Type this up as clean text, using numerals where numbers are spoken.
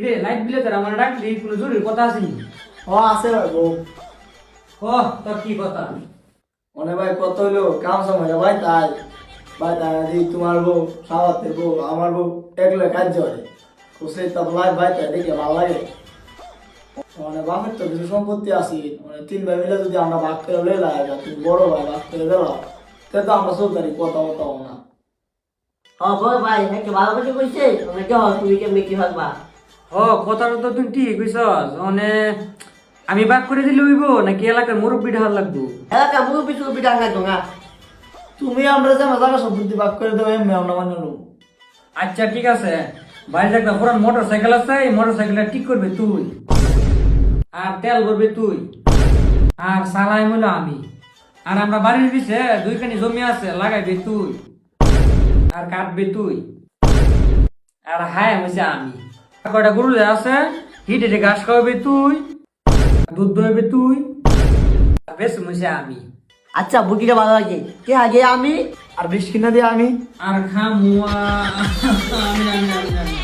কিরে লাইট বিলে তোর আমার ডাকলি কোনো জরুরি কথা আছে নি? ও আছে ভাই বউ। ও তোর কি কথা? মনে ভাই কত হইলো কাম সময় ভাই তাই আজ তোমার বউ সাবাতে বউ আমার বউ একলা কাজ করে বুঝলে তো ভাই তাই দেখে ভালো লাগে। মানে বাপের তো কিছু সম্পত্তি আছে মানে তিন ভাই মিলে যদি আমরা ভাগ করে লইলা তুমি বড় ভাই ভাগ করে দিলাম তাহলে তো আমরা চলতারি কথা বলতাম না। বল ভাই নাকি ভালোবাসে কইছে তুমি কি হল তুমি কেমনি কি হবা ও কথাটা তো তুই ঠিক কইছস। মানে আমি বাক করে দিলে হইব নাকি এলাকার মুরব্বি ঢাল লাগবো? এলাকা মুখ পিছু পিঠা না দোঙা তুমি আমরা যে জায়গা সম্পত্তি ভাগ করে দেবো এমনি আমরা মানে নেবো। আচ্ছা ঠিক আছে, বাইরে একটা পুরান মোটর সাইকেল আছে, এই মোটর সাইকেলটা ঠিক করবে তুই, আর তেল ভরবে তুই, আর সালাই মূল আমি, আর আমরা বাড়ির পিছে দুইখানি জমি আছে লাগাইবে তুই, আর কাটবে তুই, আর হায় হয়েছে আমি। কয়টা গরু যে আছে হিটে ঘাস খাওয়াবে তুই, দুধ দোয়াবে তুই, আর বেশ হয়েছে আমি। আচ্ছা বুকিটা ভালো লাগে কে আগে আমি আর বিষ কিনা দিয়ে আমি আর খামুয়া আমি